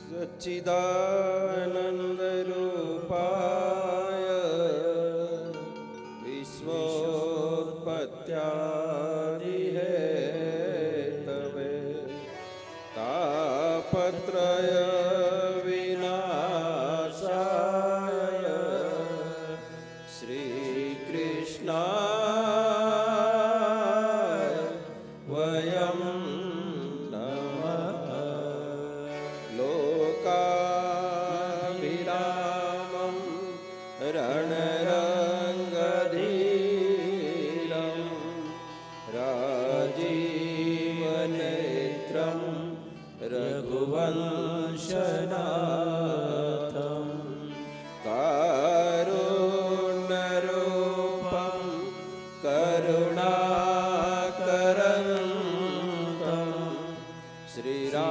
सच्चिदानन्दरूपाय विश्वोत्पत्त्यादिहेतवे तापत्रय विनाशाय श्रीकृष्णाय वयं नमः। लोकाभिरामं रणरङ्गधीरं राजीवनेत्रं रघुवंशनाथं कारुण्यरूपं करुणाकरन्तं श्रीरामचन्द्रं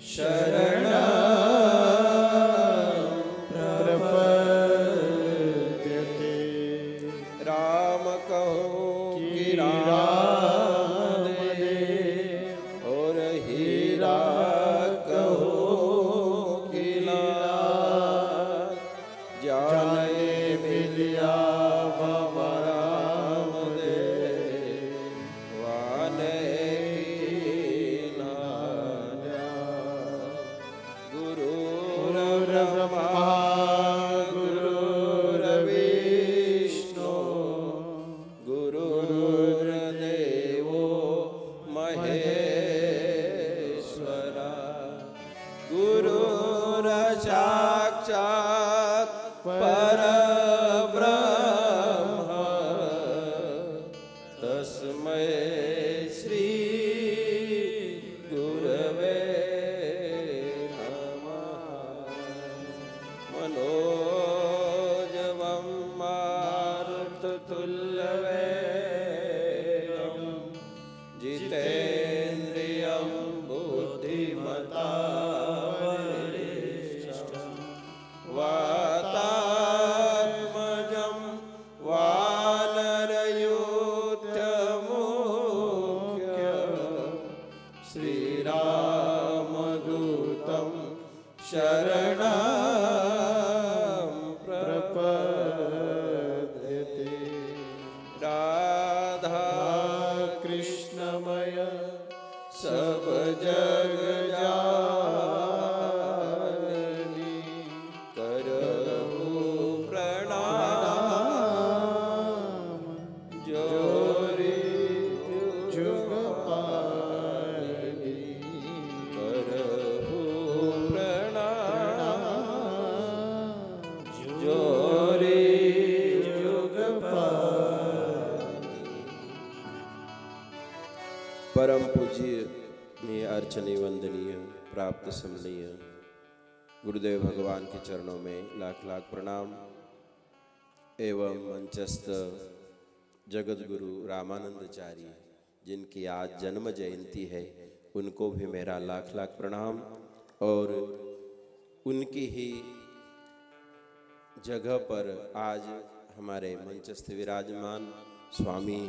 शरणं प्रपद्यते। राम कहो कि राम दे और हीरा कहो कि लाल, जाने मिलिया बाबा राम दे वाने की नान्या। गुरुर्ब्रह्मा गुरुर्विष्णु गुरुर्देवो महेश्वरा, गुरुर्साक्षात् परब्रह्म तस्मै श्री गुरवे नमः। मनोजवं मारुततुल्यवेगं जितेन्द्रियं बुद्धिमतां वातात्मजं वानरयूथमुख्यं श्रीरामदूतं शरणं प्रपद्यते। राधा कृष्णमय सब जग जाननी, करहु प्रणाम जोरी जुग पालनी, करहु प्रणाम जोरी जुग पालनी। परम पूज्य में अर्चनीय वंदनीय प्राप्त समनीय गुरुदेव भगवान के चरणों में लाख लाख प्रणाम एवं मंचस्थ जगत गुरु रामानंदाचार्य जिनकी आज जन्म जयंती है उनको भी मेरा लाख लाख प्रणाम। और उनकी ही जगह पर आज हमारे मंचस्थ विराजमान स्वामी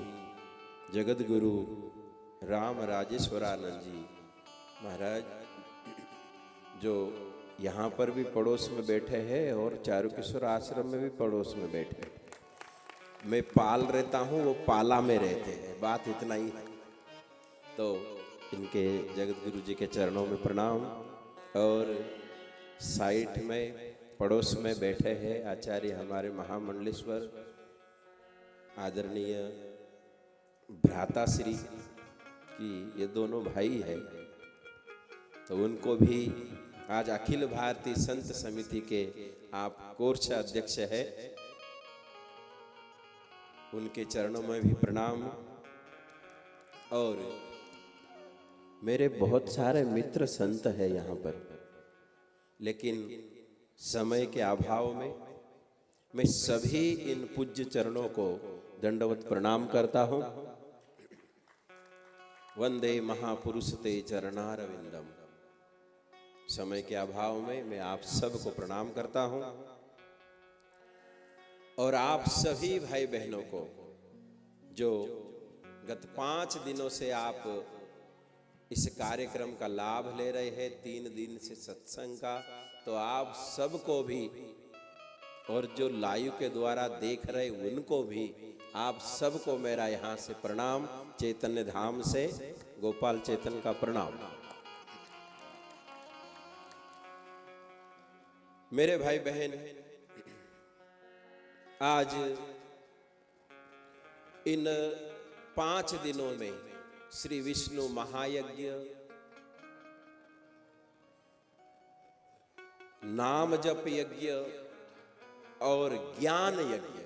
जगत गुरु राम राजेश्वरानंद जी महाराज जो यहाँ पर भी पड़ोस में बैठे हैं और चारुकेश्वर आश्रम में भी पड़ोस में बैठे हैं। मैं पाल रहता हूँ, वो पाला में रहते हैं, बात इतना ही है। तो इनके जगत गुरु जी के चरणों में प्रणाम। और साइड में पड़ोस में बैठे हैं आचार्य हमारे महामंडलेश्वर आदरणीय भ्राता श्री की ये दोनों भाई है। तो उनको भी आज अखिल भारतीय संत समिति के आप कोर्स अध्यक्ष है, उनके चरणों में भी प्रणाम। और मेरे बहुत सारे मित्र संत है यहाँ पर, लेकिन समय के अभाव में मैं सभी इन पूज्य चरणों को दंडवत प्रणाम करता हूँ। वंदे महापुरुष ते चरणारविंदम। समय के अभाव में मैं आप सबको प्रणाम करता हूँ और आप सभी भाई बहनों को जो गत 5 दिनों से आप इस कार्यक्रम का लाभ ले रहे हैं 3 दिन से सत्संग का, तो आप सबको भी और जो लाइव के द्वारा देख रहे उनको भी, आप सबको मेरा यहाँ से प्रणाम, चैतन्य धाम से गोपाल चेतन का प्रणाम। मेरे भाई बहन, आज इन 5 दिनों में श्री विष्णु महायज्ञ, नाम जप यज्ञ और ज्ञान यज्ञ,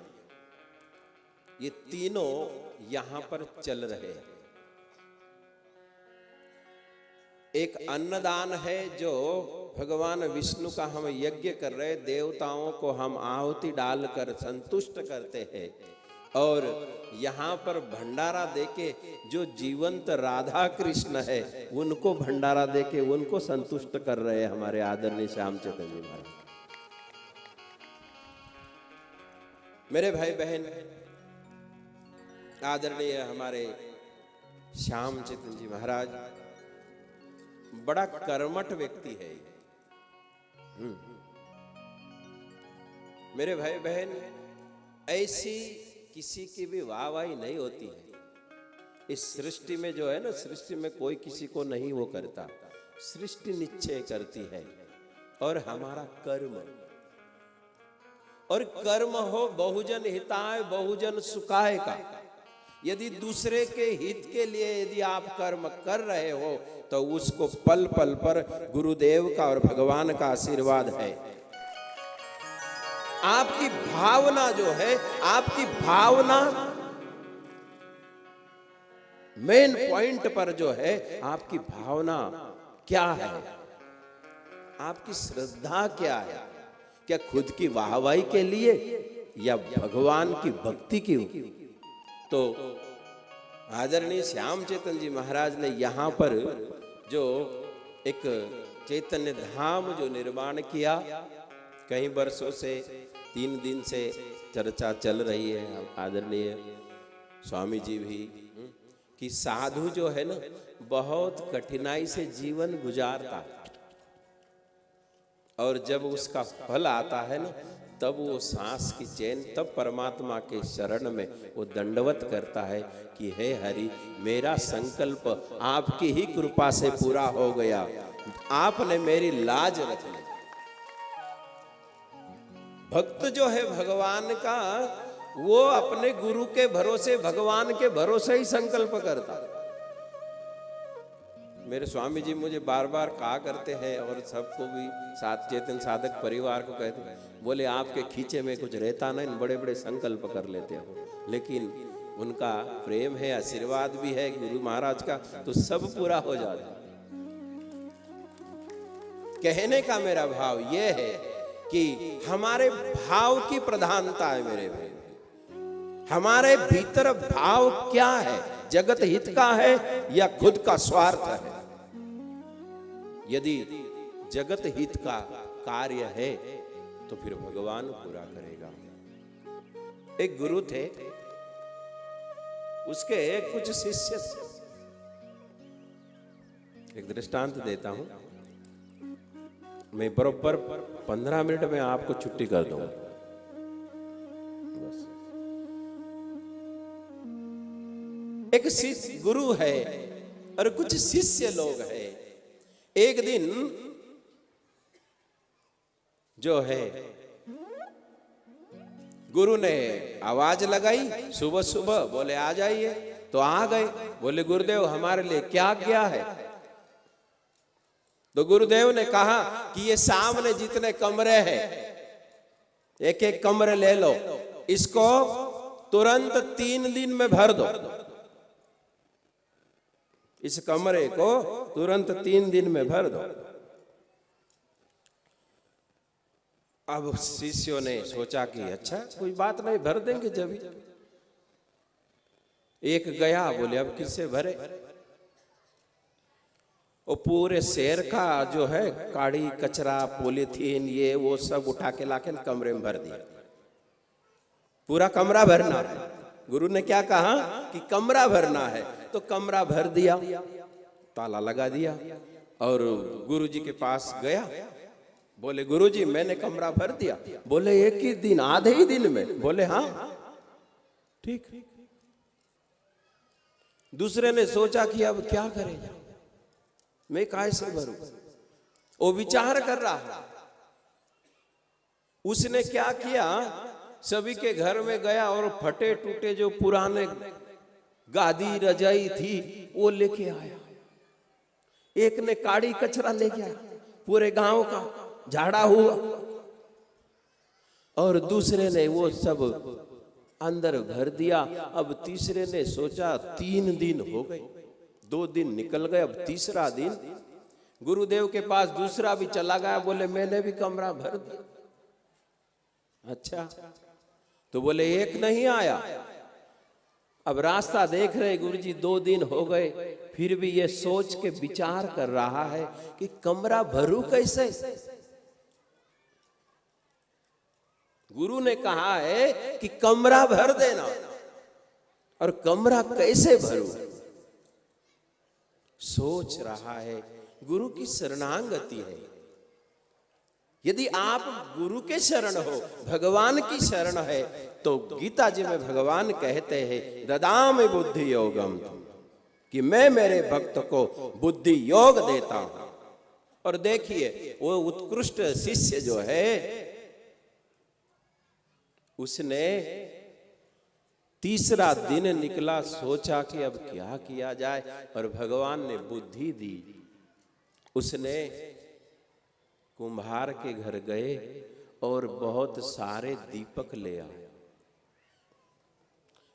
ये तीनों यहां पर चल रहे हैं। एक अन्नदान है जो भगवान विष्णु का हम यज्ञ कर रहे, देवताओं को हम आहुति डालकर संतुष्ट करते हैं, और यहाँ पर भंडारा देके जो जीवंत राधा कृष्ण है उनको भंडारा देके उनको संतुष्ट कर रहे हैं हमारे आदरणीय श्याम चेतन जी महाराज। मेरे भाई बहन, आदरणीय हमारे श्याम चेतन जी महाराज बड़ा कर्मठ व्यक्ति है। मेरे भाई बहन, ऐसी किसी की भी वाहवाही नहीं होती है इस सृष्टि में। जो है ना, सृष्टि में कोई किसी को नहीं वो करता, सृष्टि निश्चय करती है। और हमारा कर्म, और कर्म हो बहुजन हिताय बहुजन सुखाय का। यदि दूसरे के हित के लिए यदि आप कर्म कर रहे हो तो उसको पल पल पर गुरुदेव का और भगवान का आशीर्वाद है। आपकी भावना जो है, आपकी भावना मेन पॉइंट पर जो है, आपकी भावना क्या है, आपकी श्रद्धा क्या है? क्या खुद की वाहवाही के लिए या भगवान की भक्ति की? तो आदरणीय श्याम चेतन जी महाराज ने यहाँ पर जो एक चैतन्य धाम जो निर्माण किया, कई वर्षों से 3 दिन से चर्चा चल रही है, आदरणीय स्वामी जी भी, कि साधु जो है ना बहुत कठिनाई से जीवन गुजारता है, और जब उसका फल आता है ना, तब वो सांस की चैन, तब परमात्मा के शरण में वो दंडवत करता है कि हे हरि, मेरा संकल्प आपकी ही कृपा से पूरा हो गया, आपने मेरी लाज रख ली। भक्त जो है भगवान का, वो अपने गुरु के भरोसे, भगवान के भरोसे ही संकल्प करता। मेरे स्वामी जी मुझे बार बार कहा करते हैं, और सबको भी साथ चेतन साधक परिवार को कहते हैं, बोले आपके खींचे में कुछ रहता नहीं, बड़े बड़े संकल्प कर लेते हो, लेकिन उनका प्रेम है, आशीर्वाद भी है गुरु महाराज का, तो सब पूरा हो जाता। कहने का मेरा भाव यह है कि हमारे भाव की प्रधानता है। मेरे भाई, हमारे भीतर भाव क्या है? जगत हित का है या खुद का स्वार्थ है? यदि जगत हित का कार्य है तो फिर भगवान पूरा करेगा। एक गुरु थे, उसके कुछ शिष्य थे। एक दृष्टांत देता हूं, मैं बरोबर 15 मिनट में आपको छुट्टी कर दूंगा। बस एक शिष्य गुरु है और कुछ शिष्य लोग हैं। एक दिन जो है गुरु ने आवाज लगाई सुबह सुबह, बोले आ जाइए, तो आ गए। बोले गुरुदेव हमारे लिए क्या किया है? तो गुरुदेव ने कहा कि ये सामने जितने कमरे हैं, एक एक कमरे ले लो, इसको तुरंत 3 दिन में भर दो। इस कमरे को तुरंत 3 दिन में भर दो। अब शिष्यों ने सोचा कि अच्छा कोई बात नहीं, भर देंगे। जब एक गया, बोले अब किससे भरे? वो पूरे शहर का जो है काड़ी कचरा पॉलीथीन ये वो सब उठा के लाके कमरे में भर दिया। पूरा कमरा भरना है। गुरु ने क्या कहा कि कमरा भरना है, तो कमरा भर दिया। ताला लगा दिया और गुरुजी के पास गया। बोले गुरुजी मैंने कमरा भर दिया। बोले एक ही दिन, आधे ही दिन में? बोले हाँ ठीक। दूसरे ने सोचा कि अब क्या करेगा, मैं कैसे भरूं? वो विचार कर रहा है। उसने क्या किया, सभी के घर में गया और फटे टूटे जो पुराने गादी रजाई थी वो लेके आया। एक ने काड़ी कचरा ले गया, पूरे गांव का झाड़ा हुआ, और दूसरे ने वो सब अंदर भर दिया। अब तीसरे ने सोचा 3 दिन हो गए, 2 दिन निकल गए, अब तीसरा दिन गुरुदेव के पास दूसरा भी चला गया। बोले मैंने भी कमरा भर दिया। अच्छा, तो बोले एक नहीं आया। अब रास्ता देख रहे गुरुजी 2 दिन हो गए, फिर भी ये सोच के विचार कर रहा है कि कमरा भरूं कैसे। गुरु ने कहा है कि कमरा भर देना, और कमरा कैसे भरूं सोच रहा है। गुरु की शरणागति है। यदि आप गुरु के शरण हो, भगवान की शरण है, तो गीता जी में भगवान कहते हैं ददामि बुद्धि योगम, कि मैं मेरे भक्त को बुद्धि योग देता हूं। और देखिए वो उत्कृष्ट शिष्य जो है, उसने तीसरा दिन निकला, सोचा कि अब क्या किया जाए, और भगवान ने बुद्धि दी। उसने कुम्हार के घर गए और बहुत सारे दीपक ले आए,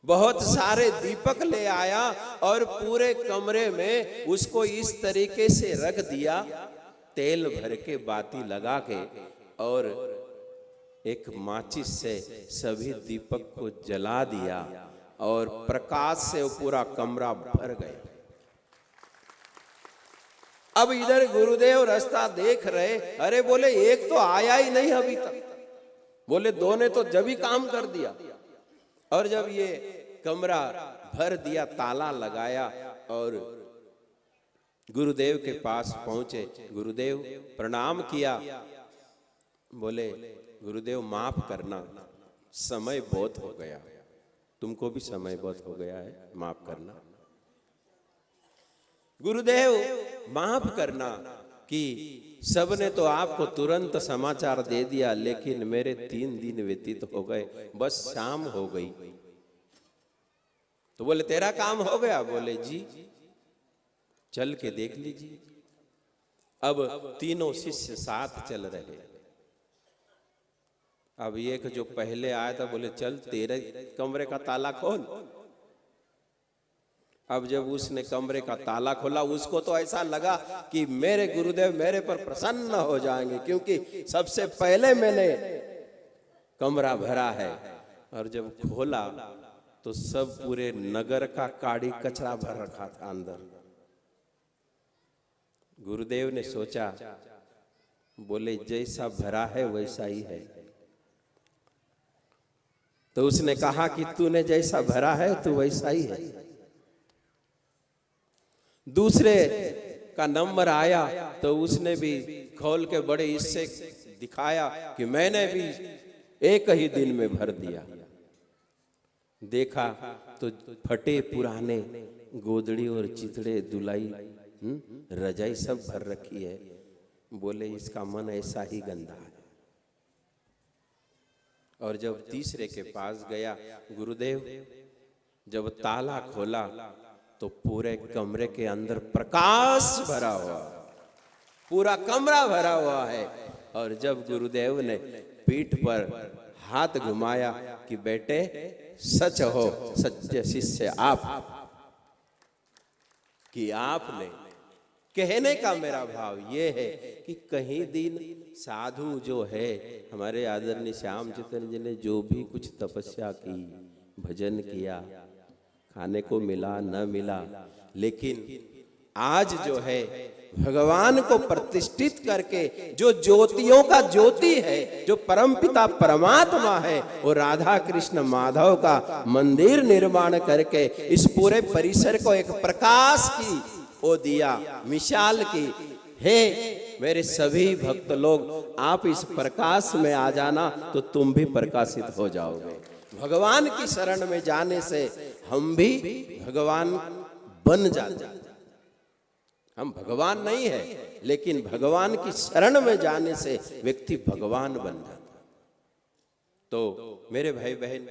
बहुत सारे दीपक ले आया, और पूरे कमरे में उसको इस तरीके से रख दिया, तेल भर के बाती लगा के, और एक माचिस से सभी दीपक को जला दिया, और प्रकाश से वो पूरा कमरा भर गया। अब इधर गुरुदेव रास्ता देख रहे, अरे बोले एक तो आया ही नहीं अभी तक। बोले 2 ने तो जब ही काम कर दिया। और जब ये कमरा भर दिया, ताला लगाया, और गुरुदेव के पास पहुंचे। गुरुदेव प्रणाम किया। बोले गुरुदेव माफ करना, समय बहुत हो गया, तुमको भी समय बहुत हो गया है, माफ करना। गुरुदेव माफ करना कि सबने तो आपको तुरंत समाचार दे दिया, लेकिन मेरे 3 दिन व्यतीत हो गए, बस शाम हो गई। तो बोले तेरा काम हो गया? बोले जी, चल के देख लीजिए। अब तीनों शिष्य साथ चल रहे। अब एक जो पहले आया था, बोले चल तेरे कमरे का ताला खोल। अब जब उसने कमरे का ताला खोला, उसको तो ऐसा लगा कि मेरे गुरुदेव मेरे पर प्रसन्न हो जाएंगे, क्योंकि सबसे पहले मैंने कमरा भरा है। और जब खोला तो सब पूरे नगर का काड़ी कचरा भर रखा था अंदर। गुरुदेव ने सोचा, बोले जैसा भरा है वैसा ही है। तो उसने कहा कि तूने जैसा भरा है तू वैसा ही है। दूसरे का नंबर आया तो उसने भी खोल के बड़े इससे दिखाया कि मैंने भी एक ही दिन में भर दिया। देखा तो फटे पुराने गोदड़ी और चिथड़े दुलाई रजाई सब भर रखी है। बोले इसका मन ऐसा ही गंदा है। और जब तीसरे के पास गया, गुरुदेव जब ताला खोला तो पूरे कमरे के अंदर प्रकाश भरा हुआ, पूरा कमरा भरा हुआ है। और जब गुरुदेव ने पीठ पर हाथ घुमाया कि बेटे सच हो, सच्चे शिष्य आप, कि आपने कहने का मेरा भाव ये है कि कहीं दिन साधु जो है, हमारे आदरणीय श्याम चैतन्य जी ने जो भी कुछ तपस्या की, भजन किया, खाने को मिला न मिला, लेकिन आज जो है भगवान को प्रतिष्ठित करके जो ज्योतियों का ज्योति है, जो परमपिता परमात्मा है, वो राधा कृष्ण माधव का मंदिर निर्माण करके इस पूरे परिसर को एक प्रकाश की वो दिया मिसाल की, हे मेरे सभी भक्त लोग, आप इस प्रकाश में आ जाना तो तुम भी प्रकाशित हो जाओगे। भगवान की शरण में जाने से हम भी भगवान बन जाते हैं। हम भगवान नहीं है, लेकिन भगवान की शरण में जाने से व्यक्ति भगवान बन जाता। तो मेरे भाई बहन,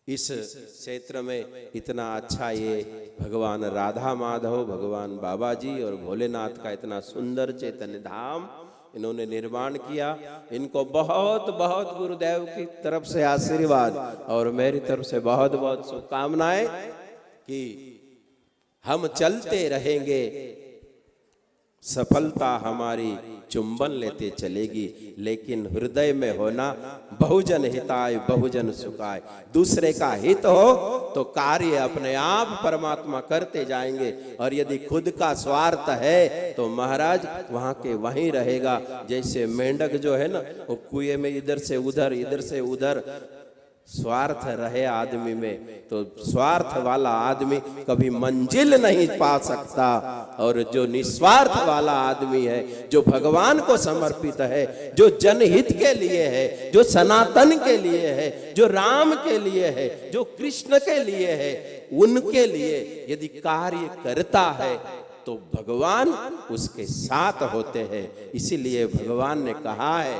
इस क्षेत्र में इतना अच्छा ये भगवान राधा माधव, भगवान बाबा जी और भोलेनाथ का इतना सुंदर चैतन्य धाम इन्होंने निर्माण किया। इनको बहुत बहुत गुरुदेव की तरफ से आशीर्वाद और मेरी तरफ से बहुत बहुत शुभकामनाएं कि हम चलते रहेंगे, सफलता हमारी चुंबन लेते चलेगी, लेकिन हृदय में होना बहुजन हिताय बहुजन सुखाय। दूसरे का हित हो तो कार्य अपने आप परमात्मा करते जाएंगे, और यदि खुद का स्वार्थ है तो महाराज वहां के वहीं रहेगा। जैसे मेंढक जो है ना, वो कुएं में इधर से उधर स्वार्थ रहे आदमी में तो स्वार्थ वाला आदमी कभी मंजिल नहीं पा सकता। और जो निस्वार्थ वाला आदमी है, जो भगवान को समर्पित है, जो जनहित के लिए है, जो सनातन के लिए है, जो राम के लिए है, जो कृष्ण के लिए है, उनके लिए यदि कार्य करता है तो भगवान उसके साथ होते हैं। इसीलिए भगवान ने कहा है,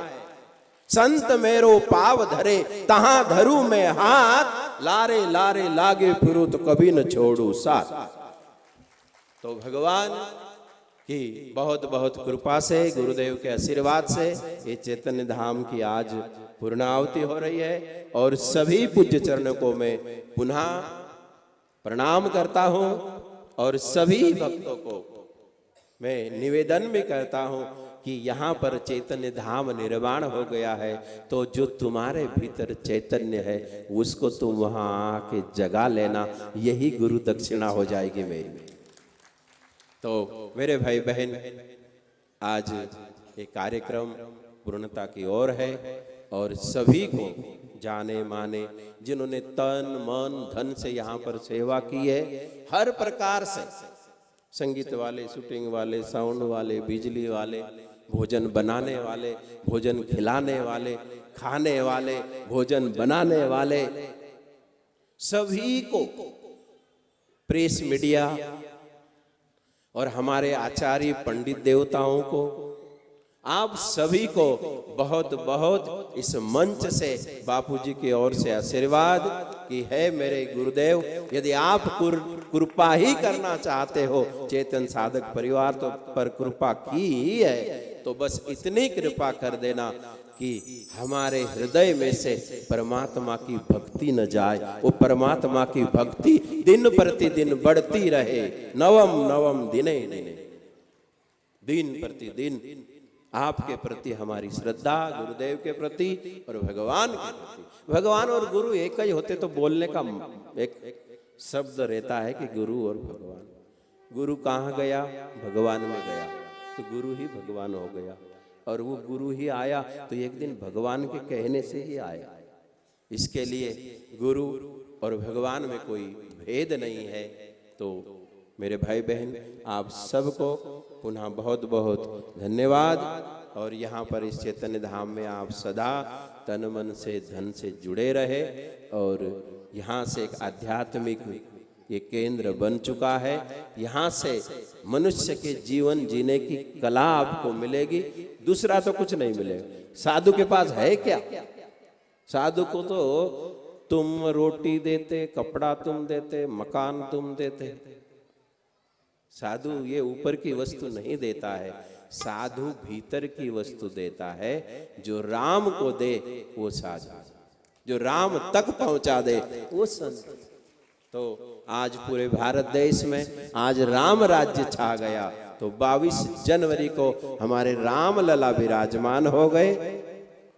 संत मेरो पाव धरे तहां धरू में हाथ, लारे लारे लागे फिरू तो कभी न छोड़ू साथ। तो भगवान की बहुत बहुत कृपा से, गुरुदेव के आशीर्वाद से ये चैतन्य धाम की आज पूर्णाहुति हो रही है। और सभी पूज्य चरणों को मैं पुनः प्रणाम करता हूं, और सभी भक्तों को मैं निवेदन भी करता हूं कि यहाँ पर चैतन्य धाम निर्माण हो गया है, तो जो तुम्हारे भीतर चैतन्य है उसको तुम वहाँ आके जगा लेना, यही गुरु दक्षिणा हो जाएगी मेरी। तो मेरे भाई बहन, आज ये कार्यक्रम पूर्णता की ओर है, और सभी को जाने माने जिन्होंने तन मन धन से यहाँ पर सेवा की है, हर प्रकार से, संगीत वाले, शूटिंग वाले, साउंड वाले, बिजली वाले, भोजन बनाने वाले, भोजन खिलाने वाले, खाने वाले, भोजन बनाने वाले, सभी को, प्रेस मीडिया और हमारे आचार्य पंडित देवताओं को, आप सभी को बहुत बहुत इस मंच से बापूजी की ओर से आशीर्वाद कि है मेरे गुरुदेव, यदि आप कृपा ही करना चाहते हो, चेतन साधक परिवार तो पर कृपा की ही है, तो बस इतनी कृपा कर देना कि हमारे हृदय में से परमात्मा की भक्ति न जाए, वो परमात्मा की भक्ति दिन प्रतिदिन बढ़ती रहे। नवम नवम दिने दिने, दिन प्रतिदिन आपके प्रति हमारी श्रद्धा, गुरुदेव के प्रति और भगवान के प्रति। भगवान और गुरु एक ही होते तो बोलने का एक शब्द रहता है कि गुरु और भगवान। गुरु कहाँ गया? भगवान में गया, तो गुरु ही भगवान हो गया। और वो गुरु ही आया तो एक दिन भगवान के कहने से ही आया। इसके लिए गुरु और भगवान में कोई भेद नहीं है। तो मेरे भाई बहन, आप सबको पुनः बहुत बहुत धन्यवाद। और यहाँ पर इस चैतन्य धाम में आप सदा तन मन से धन से जुड़े रहे, और यहाँ से एक आध्यात्मिक ये केंद्र बन चुका है। यहाँ से मनुष्य के जीवन जीने की कला आपको मिलेगी, दूसरा तो कुछ नहीं मिलेगा। साधु के पास है क्या? साधु को तो तुम रोटी देते, कपड़ा तुम देते, मकान तुम देते। साधु ये ऊपर की वस्तु नहीं देता है, साधु भीतर की वस्तु देता है। जो राम को दे वो साधु, जो राम तक पहुंचा दे वो संत। तो आज पूरे भारत देश में आज राम राज्य छा गया। तो 22 जनवरी को हमारे राम लला विराजमान हो गए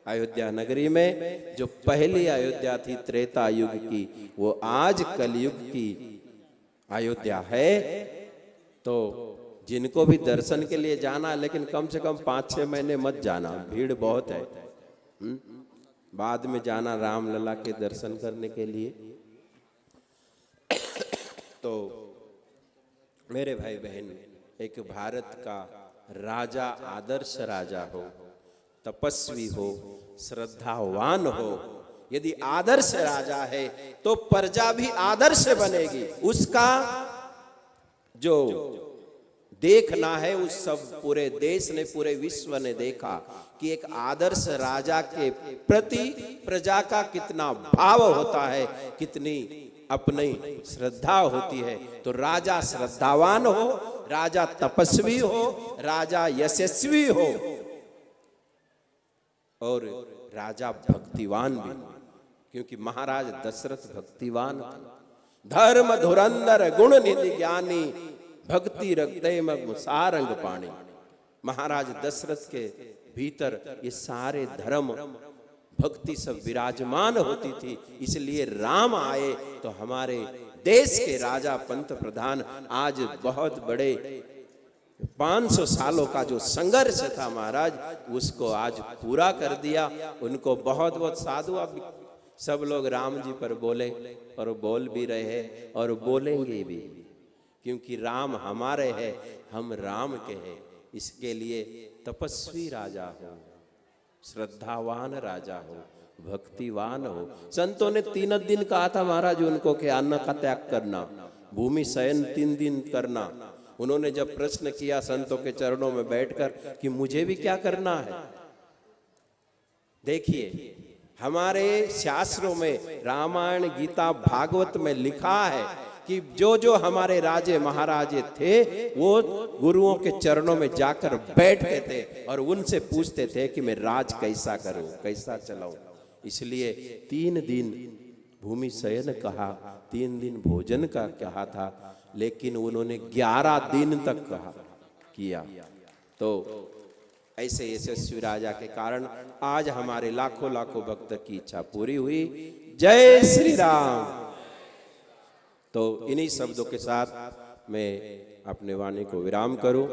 अयोध्या नगरी में। जो पहली अयोध्या थी त्रेता युग की, वो आज कलयुग की अयोध्या है। तो जिनको भी दर्शन के लिए जाना, लेकिन कम से कम 5-6 महीने मत जाना, भीड़ बहुत है। बाद में जाना रामलला के दर्शन करने के लिए। तो मेरे भाई बहन, एक भारत का राजा आदर्श राजा हो, तपस्वी हो, श्रद्धावान हो। यदि आदर्श राजा है तो प्रजा भी आदर्श बनेगी। उसका जो देखना है उस सब पूरे देश ने, पूरे विश्व ने देखा कि एक आदर्श राजा के प्रति प्रजा का कितना भाव होता है, कितनी अपनी श्रद्धा होती है। तो राजा श्रद्धावान हो, राजा तपस्वी हो, राजा यशस्वी हो और राजा भक्तिवान भी, क्योंकि महाराज दशरथ भक्तिवान थे। धर्म धुरंधर गुण निधि ज्ञानी, भक्ति रखते मग सारंग पाणी। महाराज दशरथ के भीतर ये सारे धर्म भक्ति सब विराजमान होती थी। इसलिए राम आए तो हमारे देश के राजा पंत प्रधान आज बहुत बड़े 500 सालों का जो संघर्ष था महाराज, उसको आज पूरा कर दिया। उनको बहुत बहुत साधु। अब सब लोग राम जी पर बोले और बोल भी रहे हैं और बोलेंगे भी, क्योंकि राम हमारे हैं, हम राम के हैं। इसके लिए तपस्वी राजा हो, श्रद्धावान राजा हो, भक्तिवान हो। संतों ने 3 दिन कहा था महाराज उनको कि अन्न का त्याग करना, भूमि शयन 3 दिन करना। उन्होंने जब प्रश्न किया संतों के चरणों में बैठकर कि मुझे भी क्या करना है, देखिए हमारे शास्त्रों में, रामायण गीता भागवत में लिखा है कि जो जो हमारे राजे महाराजे थे वो गुरुओं के चरणों में जाकर बैठते थे और उनसे पूछते थे कि मैं राज कैसा करूं, कैसा चलाऊं। इसलिए 3 दिन भूमि शयन कहा, 3 दिन भोजन का कहा था, लेकिन उन्होंने 11 दिन तक कहा किया। तो ऐसे यशस्वी राजा के कारण आज हमारे लाखों लाखों भक्त की इच्छा पूरी हुई। जय श्री राम। तो इन्हीं शब्दों के साथ मैं अपने वाणी को विराम करूं।